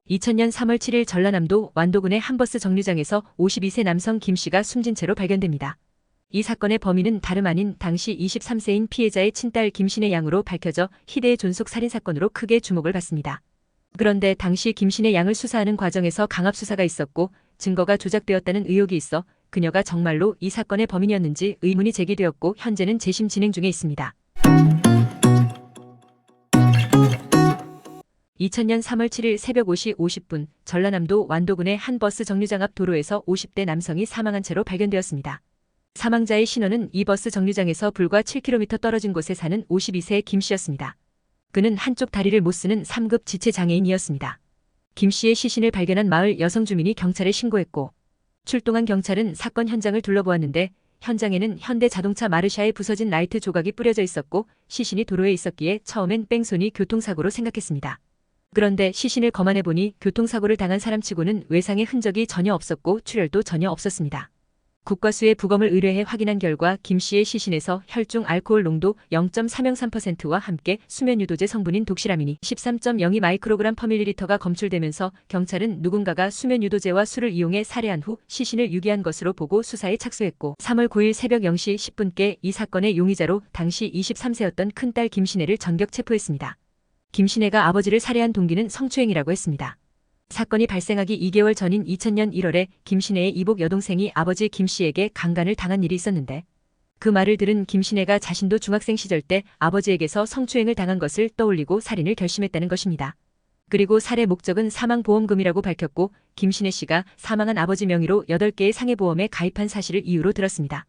2000년 3월 7일 전라남도 완도군의 한 버스 정류장에서 52세 남성 김 씨가 숨진 채로 발견됩니다. 이 사건의 범인은 다름 아닌 당시 23세인 피해자의 친딸 김신혜 양으로 밝혀져 희대의 존속 살인 사건으로 크게 주목을 받습니다. 그런데 당시 김신혜 양을 수사하는 과정에서 강압 수사가 있었고 증거가 조작되었다는 의혹이 있어 그녀가 정말로 이 사건의 범인이었는지 의문이 제기되었고 현재는 재심 진행 중에 있습니다. 2000년 3월 7일 새벽 5시 50분 전라남도 완도군의 한 버스 정류장 앞 도로에서 50대 남성이 사망한 채로 발견되었습니다. 사망자의 신원은 이 버스 정류장에서 불과 7km 떨어진 곳에 사는 52세의 김 씨였습니다. 그는 한쪽 다리를 못 쓰는 3급 지체 장애인이었습니다. 김 씨의 시신을 발견한 마을 여성 주민이 경찰에 신고했고 출동한 경찰은 사건 현장을 둘러보았는데 현장에는 현대자동차 마르샤에 부서진 라이트 조각이 뿌려져 있었고 시신이 도로에 있었기에 처음엔 뺑소니 교통사고로 생각했습니다. 그런데 시신을 검안해보니 교통사고를 당한 사람치고는 외상의 흔적이 전혀 없었고 출혈도 전혀 없었습니다. 국과수에 부검을 의뢰해 확인한 결과 김 씨의 시신에서 혈중 알코올 농도 0.303%와 함께 수면유도제 성분인 독시라민이 13.02 마이크로그램 퍼 밀리리터가 검출되면서 경찰은 누군가가 수면유도제와 술을 이용해 살해한 후 시신을 유기한 것으로 보고 수사에 착수했고 3월 9일 새벽 0시 10분께 이 사건의 용의자로 당시 23세였던 큰딸 김신혜를 전격 체포했습니다. 김신혜가 아버지를 살해한 동기는 성추행이라고 했습니다. 사건이 발생하기 2개월 전인 2000년 1월에 김신혜의 이복 여동생이 아버지 김 씨에게 강간을 당한 일이 있었는데 그 말을 들은 김신혜가 자신도 중학생 시절 때 아버지에게서 성추행을 당한 것을 떠올리고 살인을 결심했다는 것입니다. 그리고 살해 목적은 사망보험금이라고 밝혔고 김신혜 씨가 사망한 아버지 명의로 8개의 상해보험에 가입한 사실을 이유로 들었습니다.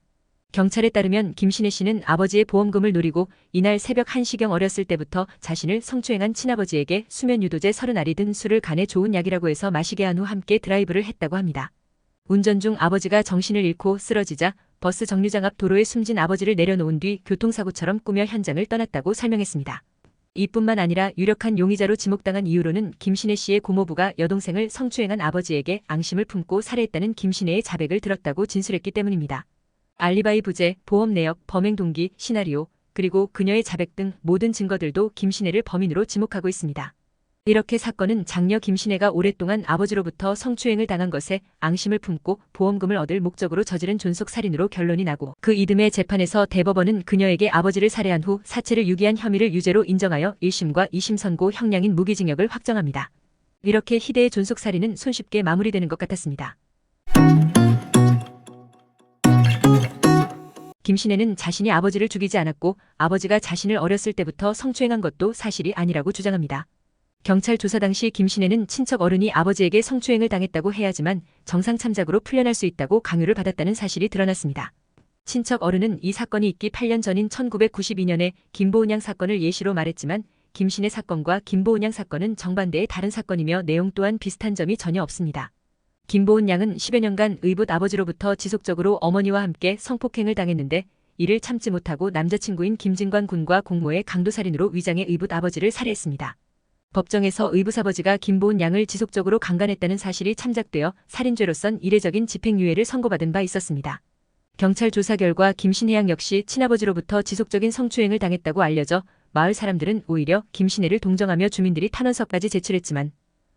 경찰에 따르면 김신혜 씨는 아버지의 보험금을 노리고 이날 새벽 1시경 어렸을 때부터 자신을 성추행한 친아버지에게 수면유도제 30알이 든 술을 간에 좋은 약이라고 해서 마시게 한 후 함께 드라이브를 했다고 합니다. 운전 중 아버지가 정신을 잃고 쓰러지자 버스 정류장 앞 도로에 숨진 아버지를 내려놓은 뒤 교통사고처럼 꾸며 현장을 떠났다고 설명했습니다. 이뿐만 아니라 유력한 용의자로 지목당한 이유로는 김신혜 씨의 고모부가 여동생을 성추행한 아버지에게 앙심을 품고 살해했다는 김신혜의 자백을 들었다고 진술했기 때문입니다. 알리바이 부재, 보험 내역, 범행 동기, 시나리오, 그리고 그녀의 자백 등 모든 증거들도 김신혜를 범인으로 지목하고 있습니다. 이렇게 사건은 장녀 김신혜가 오랫동안 아버지로부터 성추행을 당한 것에 앙심을 품고 보험금을 얻을 목적으로 저지른 존속살인으로 결론이 나고 그 이듬해 재판에서 대법원은 그녀에게 아버지를 살해한 후 사체를 유기한 혐의를 유죄로 인정하여 1심과 2심 선고 형량인 무기징역을 확정합니다. 이렇게 희대의 존속살인은 손쉽게 마무리되는 것 같았습니다. 김신혜는 자신이 아버지를 죽이지 않았고 아버지가 자신을 어렸을 때부터 성추행한 것도 사실이 아니라고 주장합니다. 경찰 조사 당시 김신혜는 친척 어른이 아버지에게 성추행을 당했다고 해야지만 정상참작으로 풀려날 수 있다고 강요를 받았다는 사실이 드러났습니다. 친척 어른은 이 사건이 있기 8년 전인 1992년에 김보은 양 사건을 예시로 말했지만 김신혜 사건과 김보은 양 사건은 정반대의 다른 사건이며 내용 또한 비슷한 점이 전혀 없습니다. 김보은 양은 10여 년간 의붓 아버지로부터 지속적으로 어머니와 함께 성폭행을 당했는데 이를 참지 못하고 남자친구인 김진관 군과 공모의 강도살인으로 위장해 의붓 아버지를 살해했습니다. 법정에서 의붓 아버지가 김보은 양을 지속적으로 강간했다는 사실이 참작되어 살인죄로선 이례적인 집행유예를 선고받은 바 있었습니다. 경찰 조사 결과 김신혜 양 역시 친아버지로부터 지속적인 성추행을 당했다고 알려져 마을 사람들은 오히려 김신혜를 동정하며 주민들이 탄원서까지 제출했지만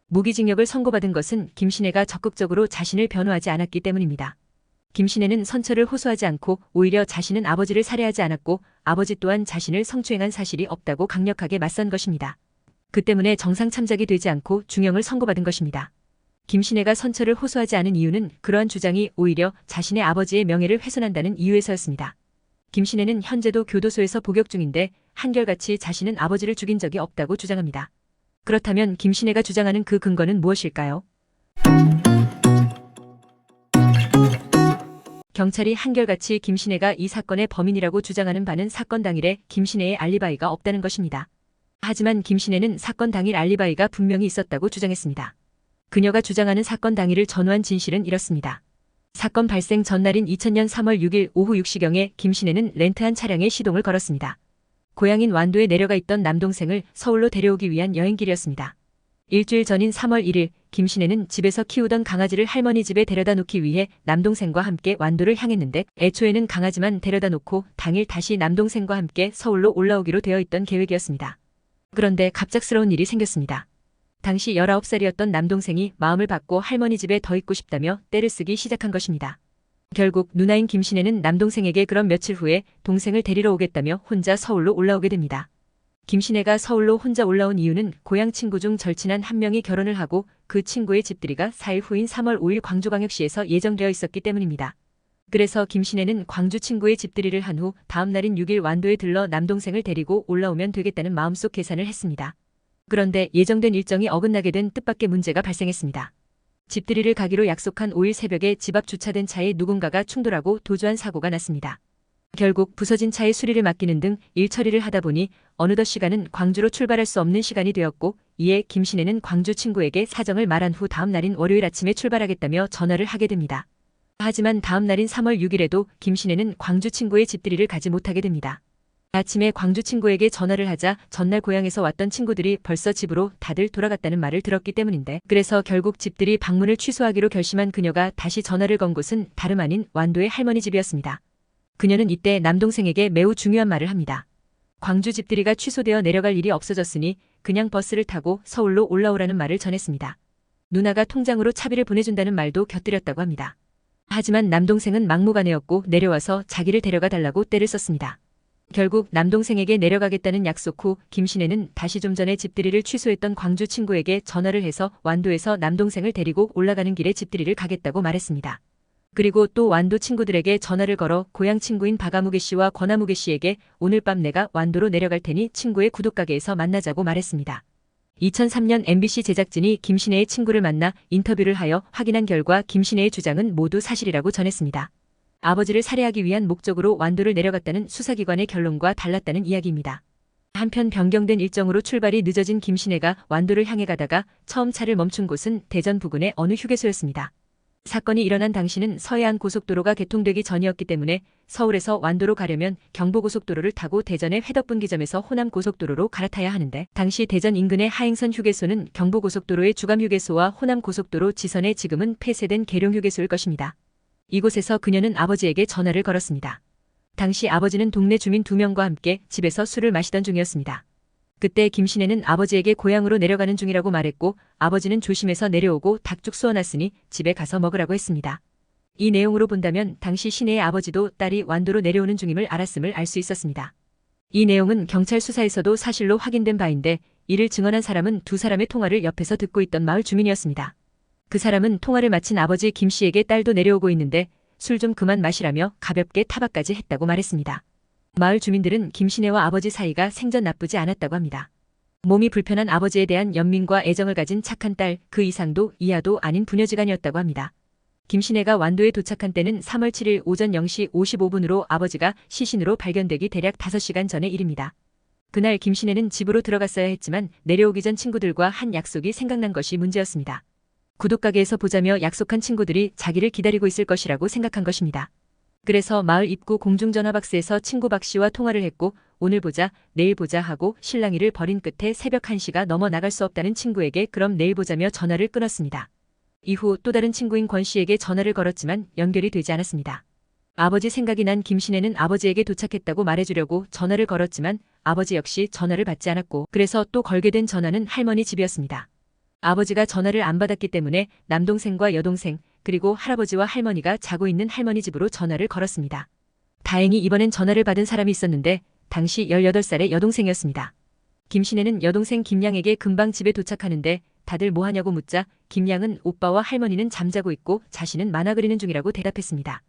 무기징역을 선고받은 것은 김신혜가 적극적으로 자신을 변호하지 않았기 때문입니다. 김신혜는 선처를 호소하지 않고 오히려 자신은 아버지를 살해하지 않았고 아버지 또한 자신을 성추행한 사실이 없다고 강력하게 맞선 것입니다. 그 때문에 정상 참작이 되지 않고 중형을 선고받은 것입니다. 김신혜가 선처를 호소하지 않은 이유는 그러한 주장이 오히려 자신의 아버지의 명예를 훼손한다는 이유에서였습니다. 김신혜는 현재도 교도소에서 복역 중인데 한결같이 자신은 아버지를 죽인 적이 없다고 주장합니다. 그렇다면 김신혜가 주장하는 그 근거는 무엇일까요? 경찰이 한결같이 김신혜가 이 사건의 범인이라고 주장하는 바는 사건 당일에 김신혜의 알리바이가 없다는 것입니다. 하지만 김신혜는 사건 당일 알리바이가 분명히 있었다고 주장했습니다. 그녀가 주장하는 사건 당일을 전후한 진실은 이렇습니다. 사건 발생 전날인 2000년 3월 6일 오후 6시경에 김신혜는 렌트한 차량에 시동을 걸었습니다. 고향인 완도에 내려가 있던 남동생을 서울로 데려오기 위한 여행길이었습니다. 일주일 전인 3월 1일 김신혜는 집에서 키우던 강아지를 할머니 집에 데려다 놓기 위해 남동생과 함께 완도를 향했는데 애초에는 강아지만 데려다 놓고 당일 다시 남동생과 함께 서울로 올라오기로 되어 있던 계획이었습니다. 그런데 갑작스러운 일이 생겼습니다. 당시 19살이었던 남동생이 마음을 바꿔 할머니 집에 더 있고 싶다며 떼를 쓰기 시작한 것입니다. 결국 누나인 김신혜는 남동생에게 그런 며칠 후에 동생을 데리러 오겠다며 혼자 서울로 올라오게 됩니다. 김신혜가 서울로 혼자 올라온 이유는 고향 친구 중 절친한 한 명이 결혼을 하고 그 친구의 집들이가 4일 후인 3월 5일 광주광역시에서 예정되어 있었기 때문입니다. 그래서 김신혜는 광주 친구의 집들이를 한 후 다음 날인 6일 완도에 들러 남동생을 데리고 올라오면 되겠다는 마음속 계산을 했습니다. 그런데 예정된 일정이 어긋나게 된 뜻밖의 문제가 발생했습니다. 집들이를 가기로 약속한 5일 새벽에 집 앞 주차된 차에 누군가가 충돌하고 도주한 사고가 났습니다. 결국 부서진 차에 수리를 맡기는 등 일 처리를 하다 보니 어느덧 시간은 광주로 출발할 수 없는 시간이 되었고, 이에 김신혜는 광주 친구에게 사정을 말한 후 다음 날인 월요일 아침에 출발하겠다며 전화를 하게 됩니다. 하지만 다음 날인 3월 6일에도 김신혜는 광주 친구의 집들이를 가지 못하게 됩니다. 아침에 광주 친구에게 전화를 하자 전날 고향에서 왔던 친구들이 벌써 집으로 다들 돌아갔다는 말을 들었기 때문인데, 그래서 결국 집들이 방문을 취소하기로 결심한 그녀가 다시 전화를 건 곳은 다름 아닌 완도의 할머니 집이었습니다. 그녀는 이때 남동생에게 매우 중요한 말을 합니다. 광주 집들이가 취소되어 내려갈 일이 없어졌으니 그냥 버스를 타고 서울로 올라오라는 말을 전했습니다. 누나가 통장으로 차비를 보내준다는 말도 곁들였다고 합니다. 하지만 남동생은 막무가내였고 내려와서 자기를 데려가 달라고 떼를 썼습니다. 결국 남동생에게 내려가겠다는 약속 후 김신혜는 다시 좀 전에 집들이를 취소했던 광주 친구에게 전화를 해서 완도에서 남동생을 데리고 올라가는 길에 집들이를 가겠다고 말했습니다. 그리고 또 완도 친구들에게 전화를 걸어 고향 친구인 박아무개 씨와 권아무개 씨에게 오늘 밤 내가 완도로 내려갈 테니 친구의 구둣가게에서 만나자고 말했습니다. 2003년 MBC 제작진이 김신혜의 친구를 만나 인터뷰를 하여 확인한 결과 김신혜의 주장은 모두 사실이라고 전했습니다. 아버지를 살해하기 위한 목적으로 완도를 내려갔다는 수사기관의 결론과 달랐다는 이야기입니다. 한편 변경된 일정으로 출발이 늦어진 김신혜가 완도를 향해 가다가 처음 차를 멈춘 곳은 대전 부근의 어느 휴게소였습니다. 사건이 일어난 당시는 서해안 고속도로가 개통되기 전이었기 때문에 서울에서 완도로 가려면 경부고속도로를 타고 대전의 회덕분기점에서 호남고속도로로 갈아타야 하는데, 당시 대전 인근의 하행선 휴게소는 경부고속도로의 주감휴게소와 호남고속도로 지선의 지금은 폐쇄된 계룡휴게소일 것입니다. 이곳에서 그녀는 아버지에게 전화를 걸었습니다. 당시 아버지는 동네 주민 2명과 함께 집에서 술을 마시던 중이었습니다. 그때 김신혜는 아버지에게 고향으로 내려가는 중이라고 말했고, 아버지는 조심해서 내려오고 닭죽 쏘아놨으니 집에 가서 먹으라고 했습니다. 이 내용으로 본다면 당시 신혜의 아버지도 딸이 완도로 내려오는 중임을 알았음을 알 수 있었습니다. 이 내용은 경찰 수사에서도 사실로 확인된 바인데, 이를 증언한 사람은 2사람의 통화를 옆에서 듣고 있던 마을 주민이었습니다. 그 사람은 통화를 마친 아버지 김 씨에게 딸도 내려오고 있는데 술 좀 그만 마시라며 가볍게 타박까지 했다고 말했습니다. 마을 주민들은 김신혜와 아버지 사이가 생전 나쁘지 않았다고 합니다. 몸이 불편한 아버지에 대한 연민과 애정을 가진 착한 딸, 그 이상도 이하도 아닌 부녀지간이었다고 합니다. 김신혜가 완도에 도착한 때는 3월 7일 오전 0시 55분으로 아버지가 시신으로 발견되기 대략 5시간 전의 일입니다. 그날 김신혜는 집으로 들어갔어야 했지만 내려오기 전 친구들과 한 약속이 생각난 것이 문제였습니다. 구둣가게에서 보자며 약속한 친구들이 자기를 기다리고 있을 것이라고 생각한 것입니다. 그래서 마을 입구 공중전화박스에서 친구 박 씨와 통화를 했고, 오늘 보자, 내일 보자 하고 실랑이를 벌인 끝에 새벽 1시가 넘어 나갈 수 없다는 친구에게 그럼 내일 보자며 전화를 끊었습니다. 이후 또 다른 친구인 권 씨에게 전화를 걸었지만 연결이 되지 않았습니다. 아버지 생각이 난 김신혜는 아버지에게 도착했다고 말해주려고 전화를 걸었지만 아버지 역시 전화를 받지 않았고, 그래서 또 걸게 된 전화는 할머니 집이었습니다. 아버지가 전화를 안 받았기 때문에 남동생과 여동생, 그리고 할아버지와 할머니가 자고 있는 할머니 집으로 전화를 걸었습니다. 다행히 이번엔 전화를 받은 사람이 있었는데 당시 18살의 여동생이었습니다. 김신혜는 여동생 김양에게 금방 집에 도착하는데 다들 뭐하냐고 묻자 김양은 오빠와 할머니는 잠자고 있고 자신은 만화 그리는 중이라고 대답했습니다.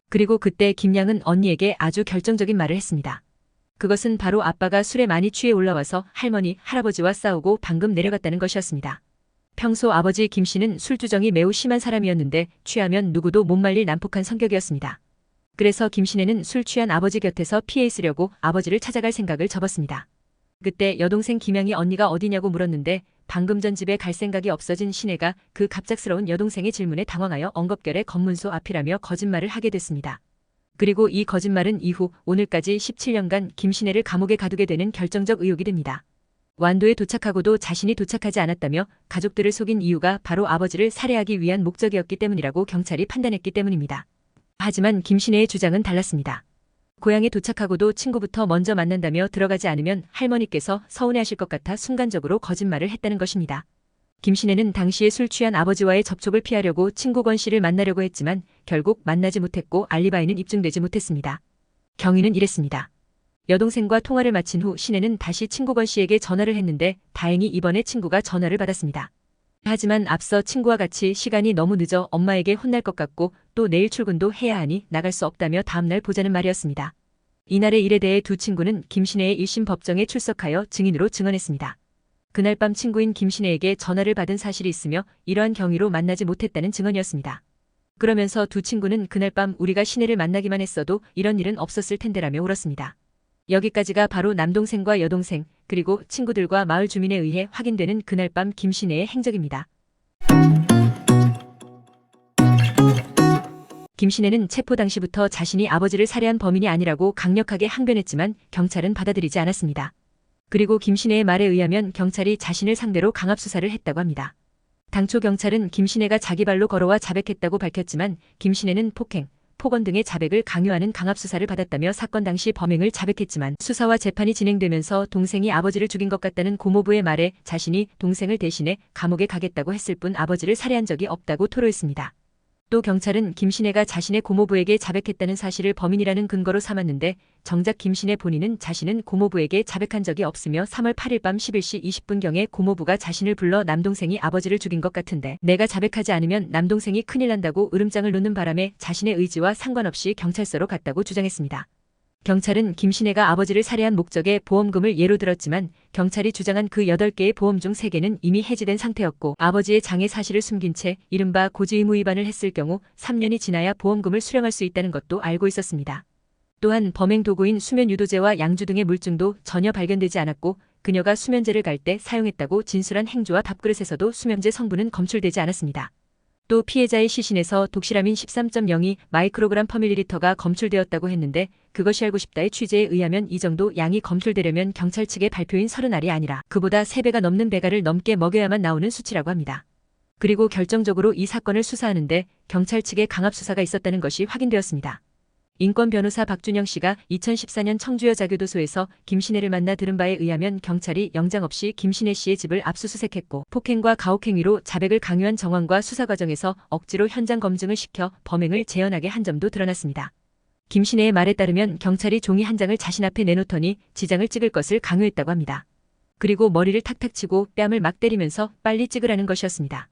그리고 그때 김양은 언니에게 아주 결정적인 말을 했습니다. 그것은 바로 아빠가 술에 많이 취해 올라와서 할머니, 할아버지와 싸우고 방금 내려갔다는 것이었습니다. 평소 아버지 김 씨는 술주정이 매우 심한 사람이었는데 취하면 누구도 못 말릴 난폭한 성격이었습니다. 그래서 김 씨는 술 취한 아버지 곁에서 피해 있으려고 아버지를 찾아갈 생각을 접었습니다. 그때 여동생 김양이 언니가 어디냐고 물었는데 방금 전 집에 갈 생각이 없어진 신혜가 그 갑작스러운 여동생의 질문에 당황하여 엉겁결에 검문소 앞이라며 거짓말을 하게 됐습니다. 그리고 이 거짓말은 이후 오늘까지 17년간 김신혜를 감옥에 가두게 되는 결정적 의혹이 됩니다. 완도에 도착하고도 자신이 도착하지 않았다며 가족들을 속인 이유가 바로 아버지를 살해하기 위한 목적이었기 때문이라고 경찰이 판단했기 때문입니다. 하지만 김신혜의 주장은 달랐습니다. 고향에 도착하고도 친구부터 먼저 만난다며 들어가지 않으면 할머니께서 서운해하실 것 같아 순간적으로 거짓말을 했다는 것입니다. 김신혜는 당시에 술 취한 아버지와의 접촉을 피하려고 친구 권 씨를 만나려고 했지만 결국 만나지 못했고 알리바이는 입증되지 못했습니다. 경위는 이랬습니다. 여동생과 통화를 마친 후 신혜는 다시 친구 권 씨에게 전화를 했는데 다행히 이번에 친구가 전화를 받았습니다. 하지만 앞서 친구와 같이 시간이 너무 늦어 엄마에게 혼날 것 같고 또 내일 출근도 해야 하니 나갈 수 없다며 다음날 보자는 말이었습니다. 이날의 일에 대해 두 친구는 김신혜의 1심 법정에 출석하여 증인으로 증언했습니다. 그날 밤 친구인 김신혜에게 전화를 받은 사실이 있으며 이러한 경위로 만나지 못했다는 증언이었습니다. 그러면서 두 친구는 그날 밤 우리가 신혜를 만나기만 했어도 이런 일은 없었을 텐데라며 울었습니다. 여기까지가 바로 남동생과 여동생 그리고 친구들과 마을 주민에 의해 확인되는 그날 밤 김신혜의 행적입니다. 김신혜는 체포 당시부터 자신이 아버지를 살해한 범인이 아니라고 강력하게 항변했지만 경찰은 받아들이지 않았습니다. 그리고 김신혜의 말에 의하면 경찰이 자신을 상대로 강압수사를 했다고 합니다. 당초 경찰은 김신혜가 자기 발로 걸어와 자백했다고 밝혔지만 김신혜는 폭행, 폭언 등의 자백을 강요하는 강압수사를 받았다며 사건 당시 범행을 자백했지만 수사와 재판이 진행되면서 동생이 아버지를 죽인 것 같다는 고모부의 말에 자신이 동생을 대신해 감옥에 가겠다고 했을 뿐 아버지를 살해한 적이 없다고 토로했습니다. 또 경찰은 김신혜가 자신의 고모부에게 자백했다는 사실을 범인이라는 근거로 삼았는데 정작 김신혜 본인은 자신은 고모부에게 자백한 적이 없으며 3월 8일 밤 11시 20분경에 고모부가 자신을 불러 남동생이 아버지를 죽인 것 같은데 내가 자백하지 않으면 남동생이 큰일 난다고 으름장을 놓는 바람에 자신의 의지와 상관없이 경찰서로 갔다고 주장했습니다. 경찰은 김신혜가 아버지를 살해한 목적의 보험금을 예로 들었지만 경찰이 주장한 그 8개의 보험 중 3개는 이미 해지된 상태였고 아버지의 장애 사실을 숨긴 채 이른바 고지의무 위반을 했을 경우 3년이 지나야 보험금을 수령할 수 있다는 것도 알고 있었습니다. 또한 범행 도구인 수면 유도제와 양주 등의 물증도 전혀 발견되지 않았고 그녀가 수면제를 갈 때 사용했다고 진술한 행주와 밥그릇에서도 수면제 성분은 검출되지 않았습니다. 또 피해자의 시신에서 독시라민 13.02 마이크로그램 퍼밀리리터가 검출되었다고 했는데 그것이 알고 싶다의 취재에 의하면 이 정도 양이 검출되려면 경찰 측의 발표인 30알이 아니라 그보다 3배가 넘는 배가를 넘게 먹여야만 나오는 수치라고 합니다. 그리고 결정적으로 이 사건을 수사하는데 경찰 측의 강압수사가 있었다는 것이 확인되었습니다. 인권 변호사 박준영 씨가 2014년 청주여자교도소에서 김신혜를 만나 들은 바에 의하면 경찰이 영장 없이 김신혜 씨의 집을 압수수색했고 폭행과 가혹행위로 자백을 강요한 정황과 수사 과정에서 억지로 현장 검증을 시켜 범행을 재현하게 한 점도 드러났습니다. 김신혜의 말에 따르면 경찰이 종이 한 장을 자신 앞에 내놓더니 지장을 찍을 것을 강요했다고 합니다. 그리고 머리를 탁탁 치고 뺨을 막 때리면서 빨리 찍으라는 것이었습니다.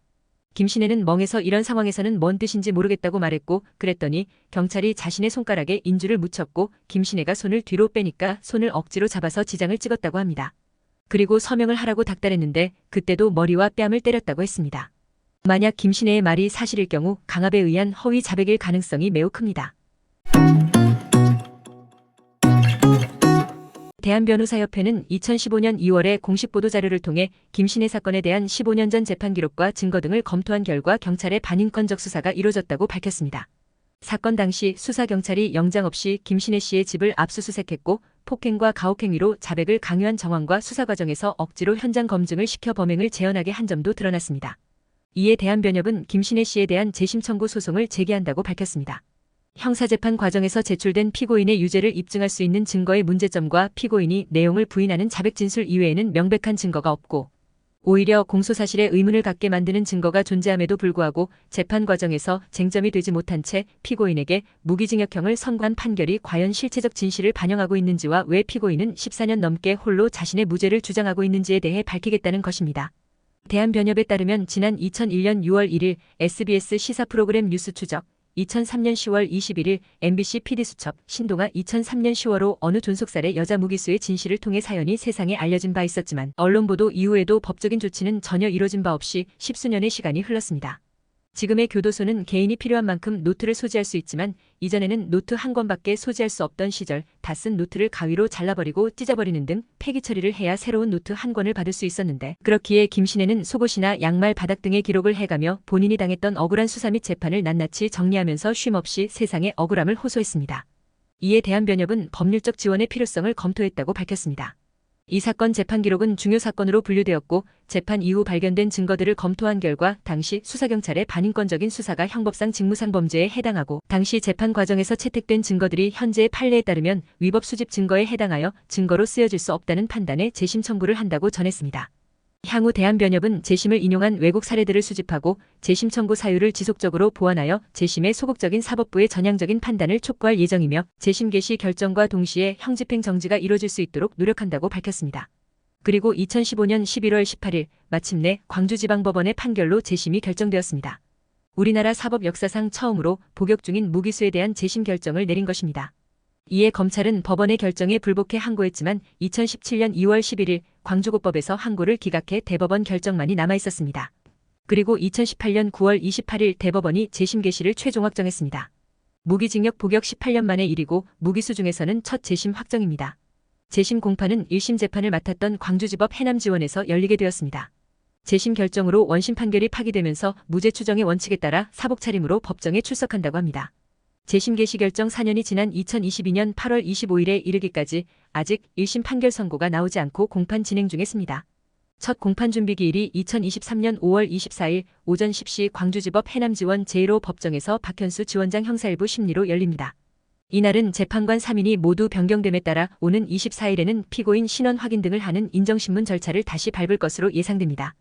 김신혜는 멍해서 이런 상황에서는 뭔 뜻인지 모르겠다고 말했고 그랬더니 경찰이 자신의 손가락에 인주를 묻혔고 김신혜가 손을 뒤로 빼니까 손을 억지로 잡아서 지장을 찍었다고 합니다. 그리고 서명을 하라고 닥달했는데 그때도 머리와 뺨을 때렸다고 했습니다. 만약 김신혜의 말이 사실일 경우 강압에 의한 허위 자백일 가능성이 매우 큽니다. 대한변호사협회는 2015년 2월에 공식 보도자료를 통해 김신혜 사건에 대한 15년 전 재판 기록과 증거 등을 검토한 결과 경찰의 반인권적 수사가 이루어졌다고 밝혔습니다. 사건 당시 수사경찰이 영장 없이 김신혜 씨의 집을 압수수색했고 폭행과 가혹행위로 자백을 강요한 정황과 수사 과정에서 억지로 현장 검증을 시켜 범행을 재현하게 한 점도 드러났습니다. 이에 대한변협은 김신혜 씨에 대한 재심 청구 소송을 제기한다고 밝혔습니다. 형사재판 과정에서 제출된 피고인의 유죄를 입증할 수 있는 증거의 문제점과 피고인이 내용을 부인하는 자백 진술 이외에는 명백한 증거가 없고 오히려 공소사실에 의문을 갖게 만드는 증거가 존재함에도 불구하고 재판 과정에서 쟁점이 되지 못한 채 피고인에게 무기징역형을 선고한 판결이 과연 실체적 진실을 반영하고 있는지와 왜 피고인은 14년 넘게 홀로 자신의 무죄를 주장하고 있는지에 대해 밝히겠다는 것입니다. 대한변협에 따르면 지난 2001년 6월 1일 SBS 시사 프로그램 뉴스 추적 2003년 10월 21일 MBC PD수첩 신동아 2003년 10월호 어느 존속살의 여자 무기수의 진실을 통해 사연이 세상에 알려진 바 있었지만 언론 보도 이후에도 법적인 조치는 전혀 이뤄진 바 없이 십수년의 시간이 흘렀습니다. 지금의 교도소는 개인이 필요한 만큼 노트를 소지할 수 있지만 이전에는 노트 한 권밖에 소지할 수 없던 시절 다 쓴 노트를 가위로 잘라버리고 찢어버리는 등 폐기 처리를 해야 새로운 노트 한 권을 받을 수 있었는데 그렇기에 김신혜는 속옷이나 양말 바닥 등의 기록을 해가며 본인이 당했던 억울한 수사 및 재판을 낱낱이 정리하면서 쉼없이 세상의 억울함을 호소했습니다. 이에 대한변협은 법률적 지원의 필요성을 검토했다고 밝혔습니다. 이 사건 재판 기록은 중요 사건으로 분류되었고 재판 이후 발견된 증거들을 검토한 결과 당시 수사경찰의 반인권적인 수사가 형법상 직무상 범죄에 해당하고 당시 재판 과정에서 채택된 증거들이 현재의 판례에 따르면 위법 수집 증거에 해당하여 증거로 쓰여질 수 없다는 판단에 재심 청구를 한다고 전했습니다. 향후 대한변협은 재심을 인용한 외국 사례들을 수집하고 재심 청구 사유를 지속적으로 보완하여 재심의 소극적인 사법부의 전향적인 판단을 촉구할 예정이며 재심 개시 결정과 동시에 형집행 정지가 이뤄질 수 있도록 노력한다고 밝혔습니다. 그리고 2015년 11월 18일 마침내 광주지방법원의 판결로 재심이 결정되었습니다. 우리나라 사법 역사상 처음으로 복역 중인 무기수에 대한 재심 결정을 내린 것입니다. 이에 검찰은 법원의 결정에 불복해 항고했지만 2017년 2월 11일 광주고법에서 항고를 기각해 대법원 결정만이 남아있었습니다. 그리고 2018년 9월 28일 대법원이 재심 개시를 최종 확정했습니다. 무기징역 복역 18년 만의 일이고 무기수 중에서는 첫 재심 확정입니다. 재심 공판은 1심 재판을 맡았던 광주지법 해남지원에서 열리게 되었습니다. 재심 결정으로 원심 판결이 파기되면서 무죄 추정의 원칙에 따라 사복 차림으로 법정에 출석한다고 합니다. 재심 개시 결정 4년이 지난 2022년 8월 25일에 이르기까지 아직 1심 판결 선고가 나오지 않고 공판 진행 중했습니다. 첫 공판 준비 기일이 2023년 5월 24일 오전 10시 광주지법 해남지원 제1호 법정에서 박현수 지원장 형사1부 심리로 열립니다. 이날은 재판관 3인이 모두 변경됨에 따라 오는 24일에는 피고인 신원 확인 등을 하는 인정신문 절차를 다시 밟을 것으로 예상됩니다.